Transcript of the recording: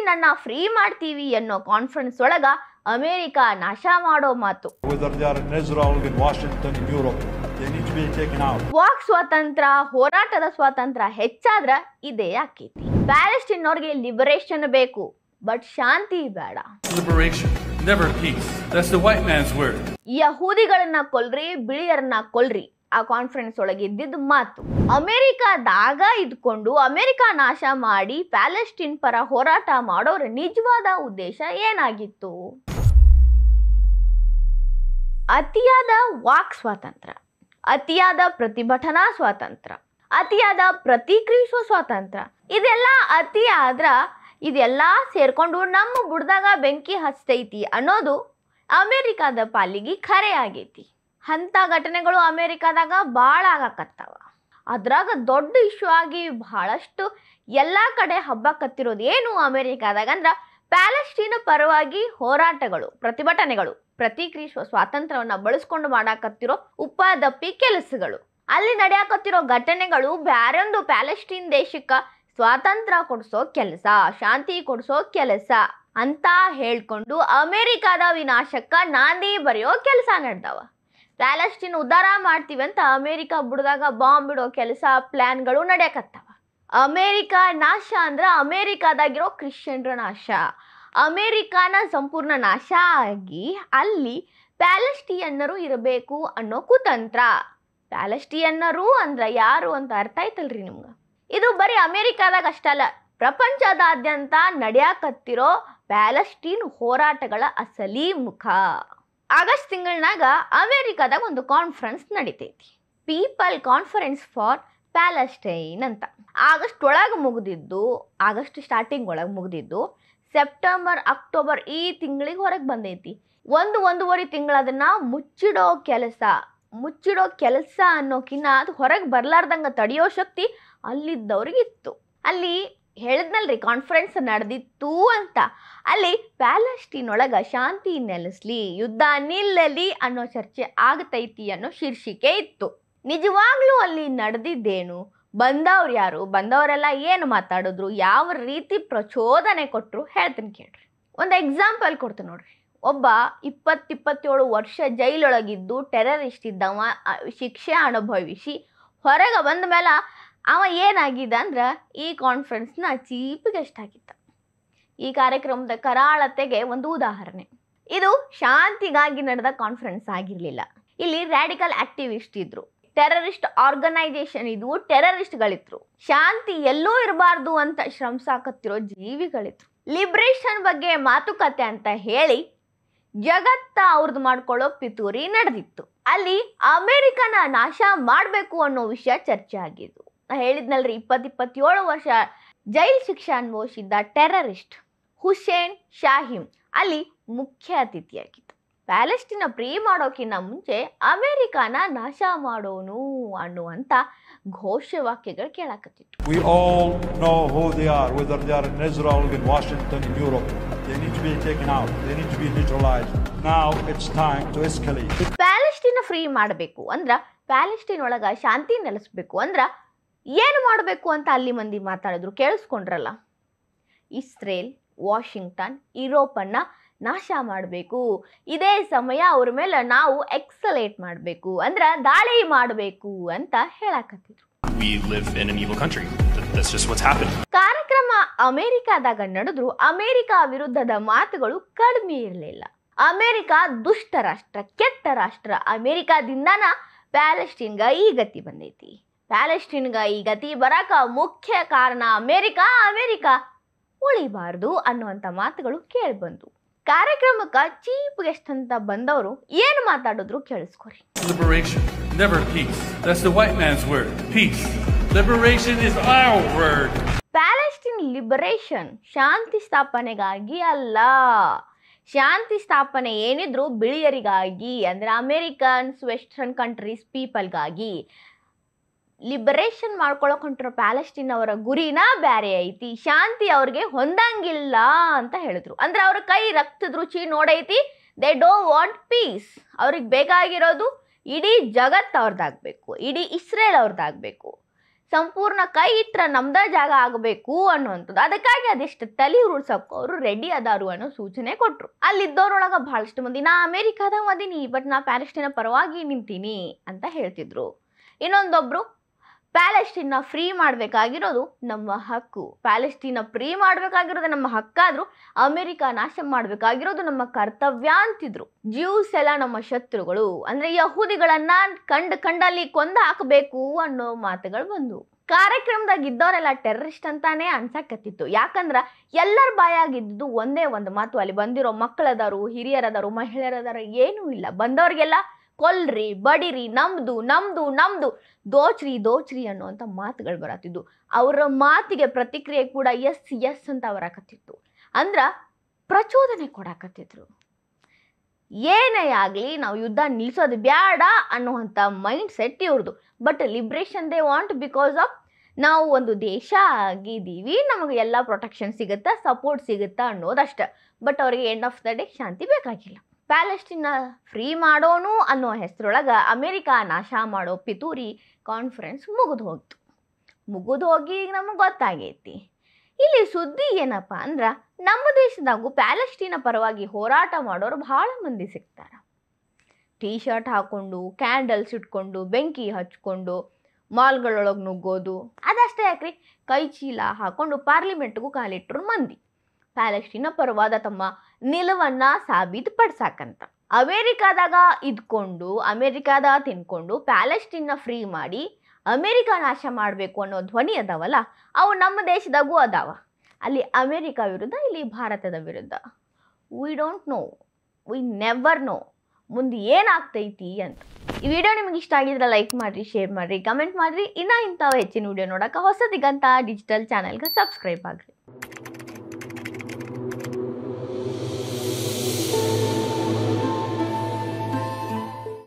Palestine ಅನ್ನ free ಮಾಡ್ತೀವಿ ಅನ್ನೋ ಕಾನ್ಫರೆನ್ಸ್ ಒಳಗ ಅಮೆರಿಕ ನಾಶ ಮಾಡೋ ಮಾತು. ವಾಕ್ ಸ್ವಾತಂತ್ರ್ಯ, ಹೋರಾಟದ ಸ್ವಾತಂತ್ರ್ಯ ಹೆಚ್ಚಾದ್ರ ಇದೇ ಆಕೈತಿ. ಪ್ಯಾಲೆಸ್ಟೀನ್ ಅವ್ರಿಗೆ ಲಿಬರೇಷನ್ ಬೇಕು, ಬಟ್ ಶಾಂತಿ ಬೇಡ. ಯಹೂದಿಗಳನ್ನ ಕೊಲ್ರಿ, ಬಿಳಿಯರನ್ನ ಕೊಲ್ರಿ, ಆ ಕಾನ್ಫರೆನ್ಸ್ ಒಳಗೆ ಇದ್ದಿದ್ದು ಮಾತು. ಅಮೆರಿಕಾದಾಗ ಇದ್ಕೊಂಡು ಅಮೆರಿಕ ನಾಶ ಮಾಡಿ ಪ್ಯಾಲೆಸ್ಟೀನ್ ಪರ ಹೋರಾಟ ಮಾಡೋರ ನಿಜವಾದ ಉದ್ದೇಶ ಏನಾಗಿತ್ತು? ಅತಿಯಾದ ವಾಕ್ ಸ್ವಾತಂತ್ರ್ಯ, ಅತಿಯಾದ ಪ್ರತಿಭಟನಾ ಸ್ವಾತಂತ್ರ್ಯ, ಅತಿಯಾದ ಪ್ರತಿಕ್ರಿಯಿಸುವ ಸ್ವಾತಂತ್ರ್ಯ, ಇದೆಲ್ಲ ಅತಿ ಆದ್ರ ಇದೆಲ್ಲ ಸೇರ್ಕೊಂಡು ನಮ್ಮ ಬುಡದಾಗ ಬೆಂಕಿ ಹಚ್ಚತೈತಿ ಅನ್ನೋದು ಅಮೆರಿಕಾದ ಪಾಲಿಗೆ ಖರೆ ಆಗೈತಿ. ಅಂಥ ಘಟನೆಗಳು ಅಮೆರಿಕಾದಾಗ ಭಾಳ ಆಗಾಕತ್ತಾವ. ಅದ್ರಾಗ ದೊಡ್ಡ ಇಶ್ಯೂ ಆಗಿ ಬಹಳಷ್ಟು ಎಲ್ಲ ಕಡೆ ಹಬ್ಬಕತ್ತಿರೋದು ಏನು ಅಮೆರಿಕಾದಾಗ ಅಂದ್ರೆ ಪ್ಯಾಲೆಸ್ಟೀನ್ ಪರವಾಗಿ ಹೋರಾಟಗಳು, ಪ್ರತಿಭಟನೆಗಳು, ಪ್ರತಿಕ್ರಿಯಿಸುವ ಸ್ವಾತಂತ್ರ್ಯವನ್ನು ಬಳಸ್ಕೊಂಡು ಮಾಡಾಕತ್ತಿರೋ ಉಪದಪ್ಪಿ ಕೆಲಸಗಳು. ಅಲ್ಲಿ ನಡೆಯಾಕತ್ತಿರೋ ಘಟನೆಗಳು ಬ್ಯಾರೊಂದು ಪ್ಯಾಲೆಸ್ಟೀನ್ ದೇಶಕ್ಕೆ ಸ್ವಾತಂತ್ರ್ಯ ಕೊಡಿಸೋ ಕೆಲಸ, ಶಾಂತಿ ಕೊಡಿಸೋ ಕೆಲಸ ಅಂತ ಹೇಳ್ಕೊಂಡು ಅಮೆರಿಕಾದ ವಿನಾಶಕ್ಕ ನಾಂದಿ ಬರೆಯೋ ಕೆಲಸ ನಡೆದವ. ಪ್ಯಾಲೆಸ್ಟೀನ್ ಉದ್ಧಾರ ಮಾಡ್ತೀವಿ ಅಂತ ಅಮೆರಿಕ ಬುಡದಾಗ ಬಾಂಬ್ ಬಿಡೋ ಕೆಲಸ, ಪ್ಲಾನ್ಗಳು ನಡೆಯಕತ್ತಾವ. ಅಮೆರಿಕ ನಾಶ ಅಂದ್ರೆ ಅಮೆರಿಕಾದಾಗಿರೋ ಕ್ರಿಶ್ಚಿಯನ್ರ ನಾಶ. ಅಮೆರಿಕಾನ ಸಂಪೂರ್ಣ ನಾಶ ಆಗಿ ಅಲ್ಲಿ ಪ್ಯಾಲೆಸ್ಟಿಯನ್ನರು ಇರಬೇಕು ಅನ್ನೋ ಕುತಂತ್ರ. ಪ್ಯಾಲೆಸ್ಟಿಯನ್ನರು ಅಂದ್ರೆ ಯಾರು ಅಂತ ಅರ್ಥ ಆಯ್ತಲ್ರಿ ನಿಮ್ಗೆ? ಇದು ಬರೀ ಅಮೆರಿಕಾದಾಗ ಅಷ್ಟಲ್ಲ, ಪ್ರಪಂಚದಾದ್ಯಂತ ನಡೆಯಾಕತ್ತಿರೋ ಪ್ಯಾಲೆಸ್ಟೀನ್ ಹೋರಾಟಗಳ ಅಸಲಿ ಮುಖ. ಆಗಸ್ಟ್ ತಿಂಗಳನಾಗ ಅಮೆರಿಕಾದಾಗ ಒಂದು ಕಾನ್ಫರೆನ್ಸ್ ನಡೀತೈತಿ, ಪೀಪಲ್ ಕಾನ್ಫರೆನ್ಸ್ ಫಾರ್ ಪ್ಯಾಲೆಸ್ಟೈನ್ ಅಂತ. ಆಗಸ್ಟ್ ಒಳಗೆ ಮುಗಿದಿದ್ದು, ಆಗಸ್ಟ್ ಸ್ಟಾರ್ಟಿಂಗ್ ಒಳಗೆ ಮುಗಿದಿದ್ದು, ಸೆಪ್ಟೆಂಬರ್ ಅಕ್ಟೋಬರ್ ಈ ತಿಂಗಳಿಗೆ ಹೊರಗೆ ಬಂದೈತಿ. ಒಂದೂವರೆ ತಿಂಗಳು ಅದನ್ನ ಮುಚ್ಚಿಡೋ ಕೆಲಸ ಅನ್ನೋಕಿನ್ನ ಅದು ಹೊರಗೆ ಬರ್ಲಾರ್ದಂಗೆ ತಡೆಯೋ ಶಕ್ತಿ ಅಲ್ಲಿದ್ದವ್ರಿಗಿತ್ತು. ಅಲ್ಲಿ ಹೇಳಿದ್ನಲ್ರಿ ಕಾನ್ಫರೆನ್ಸ್ ನಡೆದಿತ್ತು ಅಂತ, ಅಲ್ಲಿ ಪ್ಯಾಲೆಸ್ಟೀನ್ ಒಳಗೆ ಶಾಂತಿ ನೆಲೆಸ್ಲಿ, ಯುದ್ಧ ನಿಲ್ಲಲಿ ಅನ್ನೋ ಚರ್ಚೆ ಆಗತೈತಿ ಅನ್ನೋ ಶೀರ್ಷಿಕೆ ಇತ್ತು. ನಿಜವಾಗ್ಲೂ ಅಲ್ಲಿ ನಡೆದಿದ್ದೇನು, ಬಂದವ್ರು ಯಾರು, ಬಂದವರೆಲ್ಲ ಏನು ಮಾತಾಡಿದ್ರು, ಯಾವ ರೀತಿ ಪ್ರಚೋದನೆ ಕೊಟ್ಟರು ಹೇಳ್ತೀನಿ ಕೇಳ್ರಿ. ಒಂದು ಎಕ್ಸಾಂಪಲ್ ಕೊಡ್ತೀನಿ ನೋಡ್ರಿ. ಒಬ್ಬ 27 ವರ್ಷ ಜೈಲೊಳಗಿದ್ದು ಟೆರರಿಸ್ಟ್ ಇದ್ದವ, ಶಿಕ್ಷೆ ಅನುಭವಿಸಿ ಹೊರಗೆ ಬಂದ ಮೇಲೆ ಅವ ಏನಾಗಿದೆ ಅಂದ್ರೆ ಈ ಕಾನ್ಫರೆನ್ಸ್ನ ಚೀಫ್ ಗೆಸ್ಟ್ ಆಗಿದ್ದ. ಈ ಕಾರ್ಯಕ್ರಮದ ಕರಾಳತೆಗೆ ಒಂದು ಉದಾಹರಣೆ. ಇದು ಶಾಂತಿಗಾಗಿ ನಡೆದ ಕಾನ್ಫರೆನ್ಸ್ ಆಗಿರಲಿಲ್ಲ. ಇಲ್ಲಿ ರ್ಯಾಡಿಕಲ್ ಆಕ್ಟಿವಿಸ್ಟ್ ಇದ್ರು, ಟೆರರಿಸ್ಟ್ ಆರ್ಗನೈಸೇಷನ್ ಇದ್ವು, ಟೆರರಿಸ್ಟ್ಗಳಿದ್ರು, ಶಾಂತಿ ಎಲ್ಲೂ ಇರಬಾರ್ದು ಅಂತ ಶ್ರಮಿಸಾಕತ್ತಿರೋ ಜೀವಿಗಳಿದ್ರು. ಲಿಬ್ರೇಷನ್ ಬಗ್ಗೆ ಮಾತುಕತೆ ಅಂತ ಹೇಳಿ ಜಗತ್ತ ಅವ್ರದ್ದು ಮಾಡ್ಕೊಳ್ಳೋ ಪಿತೂರಿ ನಡೆದಿತ್ತು. ಅಲ್ಲಿ ಅಮೆರಿಕನ ನಾಶ ಮಾಡಬೇಕು ಅನ್ನೋ ವಿಷಯ ಚರ್ಚೆ ಆಗಿದ್ದು. ಹೇಳಿದ್ನಲ್ರಿ, 27 ವರ್ಷ ಜೈಲ್ ಶಿಕ್ಷೆ ಅನುಭವಿಸಿದ್ದ ಟೆರರಿಸ್ಟ್ ಹುಸೇನ್ ಶಾಹಿಮ್ ಅಲ್ಲಿ ಮುಖ್ಯ ಅತಿಥಿಯಾಗಿತ್ತು. ಪ್ಯಾಲೆಸ್ಟೀನ್ ಫ್ರೀ ಮಾಡೋಕ್ಕಿಂತ ಮುಂಚೆ ಅಮೆರಿಕನ ನಾಶ ಮಾಡೋನು ಅನ್ನುವಂಥ ಘೋಷವಾಕ್ಯಗಳು ಕೇಳಾಕತ್ತಿತ್ತು. We all know who they are, whether they are in Israel, in Washington, in Europe. They need to be taken out. They need to be neutralized. Now it's time to escalate. Palestine free ಮಾಡಬೇಕು ಅಂದ್ರ, Palestine ಒಳಗ ಶಾಂತಿ ನೆಲೆಸಬೇಕು ಅಂದ್ರ ಏನು ಮಾಡಬೇಕು ಅಂತ ಅಲ್ಲಿ ಮಂದಿ ಮಾತಾಡಿದ್ರು, ಕೇಳಿಸ್ಕೊಂಡ್ರಲ್ಲ. ಇಸ್ರೇಲ್, ವಾಷಿಂಗ್ಟನ್, ಯುರೋಪನ್ನ ನಾಶ ಮಾಡಬೇಕು, ಇದೇ ಸಮಯ ಅವ್ರ ಮೇಲೆ ನಾವು ಎಕ್ಸಲೇಟ್ ಮಾಡಬೇಕು, ಅಂದ್ರೆ ದಾಳಿ ಮಾಡಬೇಕು ಅಂತ ಹೇಳಾಕತ್ತಿದ್ರು. ಕಾರ್ಯಕ್ರಮ ಅಮೆರಿಕಾದಾಗ ನಡೆದ್ರು. ಅಮೆರಿಕ ವಿರುದ್ಧದ ಮಾತುಗಳು ಕಡಿಮೆ ಇರಲಿಲ್ಲ. ಅಮೆರಿಕ ದುಷ್ಟ ರಾಷ್ಟ್ರ, ಕೆಟ್ಟ ರಾಷ್ಟ್ರ. ಅಮೆರಿಕಾದಿಂದನ ಪ್ಯಾಲೆಸ್ಟೀನ್ಗ ಈ ಗತಿ ಬಂದೈತಿ. ಪ್ಯಾಲೆಸ್ಟೀನ್ಗ ಈ ಗತಿ ಬರಾಕ ಮುಖ್ಯ ಕಾರಣ ಅಮೆರಿಕ ಉಳಿಬಾರ್ದು ಅನ್ನುವಂಥ ಮಾತುಗಳು ಕೇಳಿಬಂದು. ಕಾರ್ಯಕ್ರಮಕ್ಕೆ ಚೀಫ್ ಗೆಸ್ಟ್ ಅಂತ ಬಂದವರು ಏನು ಮಾತಾಡಿದ್ರು ಕೇಳಿಸ್ಕೊರಿ. Liberation, never peace. That's the white man's word. Peace. Liberation is our word. Palestine liberation ಶಾಂತಿ ಸ್ಥಾಪನೆಗಾಗಿ ಅಲ್ಲ. ಶಾಂತಿ ಸ್ಥಾಪನೆ ಏನಿದ್ರು ಬಿಳಿಯರಿಗಾಗಿ, ಅಂದ್ರೆ ಅಮೆರಿಕನ್ಸ್, ವೆಸ್ಟರ್ನ್ ಕಂಟ್ರೀಸ್ ಪೀಪಲ್ಗಾಗಿ. ಲಿಬರೇಷನ್ ಮಾಡ್ಕೊಳಕ್ ಹೊಂಟಿರೋ ಪ್ಯಾಲೆಸ್ಟೀನ್ ಅವರ ಗುರಿನ ಬ್ಯಾರೆ ಐತಿ. ಶಾಂತಿ ಅವ್ರಿಗೆ ಹೊಂದಂಗಿಲ್ಲ ಅಂತ ಹೇಳಿದ್ರು. ಅಂದ್ರೆ ಅವ್ರ ಕೈ ರಕ್ತದ ರುಚಿ ನೋಡೈತಿ. They don't want peace. ಅವ್ರಿಗೆ ಬೇಕಾಗಿರೋದು ಇಡೀ ಜಗತ್ತು ಅವ್ರದ್ದಾಗಬೇಕು, ಇಡೀ ಇಸ್ರೇಲ್ ಅವ್ರದ್ದಾಗಬೇಕು. ಸಂಪೂರ್ಣ ಕೈ ಇಟ್ರ ನಮ್ದ ಜಾಗ ಆಗಬೇಕು ಅನ್ನುವಂಥದ್ದು. ಅದಕ್ಕಾಗಿ ಅದೆಷ್ಟು ತಲೆ ಉರುಳ್ಸಕ್ಕೂ ಅವರು ರೆಡಿ ಅದಾರು ಅನ್ನೋ ಸೂಚನೆ ಕೊಟ್ರು. ಅಲ್ಲಿದ್ದವ್ರೊಳಗ ಬಹಳಷ್ಟು ಮಂದಿ ನಾ ಅಮೇರಿಕಾದಾಗ ಅದೀನಿ, ಬಟ್ ನಾ ಪ್ಯಾಲೆಸ್ಟೈನ್ ಪರವಾಗಿ ನಿಂತೀನಿ ಅಂತ ಹೇಳ್ತಿದ್ರು. ಇನ್ನೊಂದೊಬ್ರು ಪ್ಯಾಲೆಸ್ಟೈನ್ನ ಫ್ರೀ ಮಾಡಬೇಕಾಗಿರೋದು ನಮ್ಮ ಹಕ್ಕು, ಪ್ಯಾಲೆಸ್ಟೈನ್ನ ಫ್ರೀ ಮಾಡಬೇಕಾಗಿರೋದು ನಮ್ಮ ಹಕ್ಕಾದ್ರೂ ಅಮೆರಿಕ ನಾಶ ಮಾಡಬೇಕಾಗಿರೋದು ನಮ್ಮ ಕರ್ತವ್ಯ ಅಂತಿದ್ರು. ಜ್ಯೂಸ್ ಎಲ್ಲ ನಮ್ಮ ಶತ್ರುಗಳು, ಅಂದ್ರೆ ಯಹೂದಿಗಳನ್ನ ಕಂಡಲ್ಲಿ ಕೊಂದ ಹಾಕಬೇಕು ಅನ್ನೋ ಮಾತುಗಳು ಬಂದವು. ಕಾರ್ಯಕ್ರಮದಾಗ ಇದ್ದವರೆಲ್ಲ ಟೆರರಿಸ್ಟ್ ಅಂತಾನೆ ಅನ್ಸಕತ್ತಿತ್ತು. ಯಾಕಂದ್ರ ಎಲ್ಲರ ಬಾಯಾಗಿದ್ದು ಒಂದೇ ಒಂದು ಮಾತು, ಅಲ್ಲಿ ಬಂದಿರೋ ಮಕ್ಕಳದಾರು, ಹಿರಿಯರದಾರು, ಮಹಿಳೆಯರದಾರು ಏನೂ ಇಲ್ಲ, ಬಂದವ್ರಿಗೆಲ್ಲ ಕೊಲ್ರಿ, ಬಡಿರಿ, ನಮ್ದು ನಮ್ದು ನಮ್ದು, ದೋಚ್ರಿ ಅನ್ನುವಂಥ ಮಾತುಗಳು ಬರತ್ತಿದ್ದು. ಅವರ ಮಾತಿಗೆ ಪ್ರತಿಕ್ರಿಯೆ ಕೂಡ ಎಸ್ ಅಂತ ಬರಾಕತ್ತಿತ್ತು. ಅಂದ್ರ ಪ್ರಚೋದನೆ ಕೊಡಾಕತ್ತಿದ್ರು. ಏನೇ ಆಗಲಿ ನಾವು ಯುದ್ಧ ನಿಲ್ಲಿಸೋದು ಬ್ಯಾಡ ಅನ್ನುವಂಥ ಮೈಂಡ್ ಸೆಟ್ ಇವ್ರದ್ದು. But liberation they want, because of ನಾವು ಒಂದು ದೇಶ ಆಗಿದ್ದೀವಿ, ನಮಗೆ ಎಲ್ಲ ಪ್ರೊಟೆಕ್ಷನ್ ಸಿಗುತ್ತಾ, ಸಪೋರ್ಟ್ ಸಿಗುತ್ತಾ ಅನ್ನೋದಷ್ಟೆ. ಬಟ್ ಅವ್ರಿಗೆ ಎಂಡ್ ಆಫ್ ದ ಡೇ ಶಾಂತಿ ಬೇಕಾಗಿಲ್ಲ. ಪ್ಯಾಲೆಸ್ಟೈನ್ನ ಫ್ರೀ ಮಾಡೋನು ಅನ್ನೋ ಹೆಸರೊಳಗೆ ಅಮೇರಿಕ ನಾಶ ಮಾಡೋ ಪಿತೂರಿ ಕಾನ್ಫರೆನ್ಸ್ ಮುಗಿದು ಹೋಗಿ ನಮಗೆ ಗೊತ್ತಾಗೈತಿ. ಇಲ್ಲಿ ಸುದ್ದಿ ಏನಪ್ಪ ಅಂದ್ರೆ, ನಮ್ಮ ದೇಶದಾಗೂ ಪ್ಯಾಲೆಸ್ಟೈನ ಪರವಾಗಿ ಹೋರಾಟ ಮಾಡೋರು ಭಾಳ ಮಂದಿ ಸಿಗ್ತಾರೆ. ಟೀ ಶರ್ಟ್ ಹಾಕ್ಕೊಂಡು, ಕ್ಯಾಂಡಲ್ಸ್ ಇಟ್ಕೊಂಡು, ಬೆಂಕಿ ಹಚ್ಕೊಂಡು ಮಾಲ್ಗಳೊಳಗೆ ನುಗ್ಗೋದು. ಅದಷ್ಟೇ ಯಾಕ್ರಿ, ಕೈ ಚೀಲ ಹಾಕೊಂಡು ಪಾರ್ಲಿಮೆಂಟ್ಗೂ ಕಾಲಿಟ್ಟರು ಮಂದಿ ಪ್ಯಾಲೆಸ್ಟೈನ ಪರವಾದ ತಮ್ಮ ನಿಲುವನ್ನ ಸಾಬೀತುಪಡಿಸಾಕಂತ. ಅಮೇರಿಕಾದಾಗ ಇದ್ಕೊಂಡು, ಅಮೇರಿಕಾದ ತಿನ್ಕೊಂಡು ಪ್ಯಾಲೆಸ್ಟೈನ್ನ ಫ್ರೀ ಮಾಡಿ ಅಮೇರಿಕ ನಾಶ ಮಾಡಬೇಕು ಅನ್ನೋ ಧ್ವನಿ ಅದಾವಲ್ಲ, ಅವು ನಮ್ಮ ದೇಶದಾಗೂ ಅದಾವ. ಅಲ್ಲಿ ಅಮೇರಿಕ ವಿರುದ್ಧ, ಇಲ್ಲಿ ಭಾರತದ ವಿರುದ್ಧ. We don't know, we never know ಮುಂದೆ ಏನಾಗ್ತೈತಿ ಅಂತ. ಈ ವಿಡಿಯೋ ನಿಮಗೆ ಇಷ್ಟ ಆಗಿದ್ರೆ ಲೈಕ್ ಮಾಡಿರಿ, ಶೇರ್ ಮಾಡಿರಿ, ಕಮೆಂಟ್ ಮಾಡಿರಿ. ಇನ್ನೂ ಇಂಥವು ಹೆಚ್ಚಿನ ವಿಡಿಯೋ ನೋಡೋಕೆ ಹೊಸ ದಿಗಂತ ಡಿಜಿಟಲ್ ಚಾನಲ್ಗೆ ಸಬ್ಸ್ಕ್ರೈಬ್ ಆಗಿರಿ.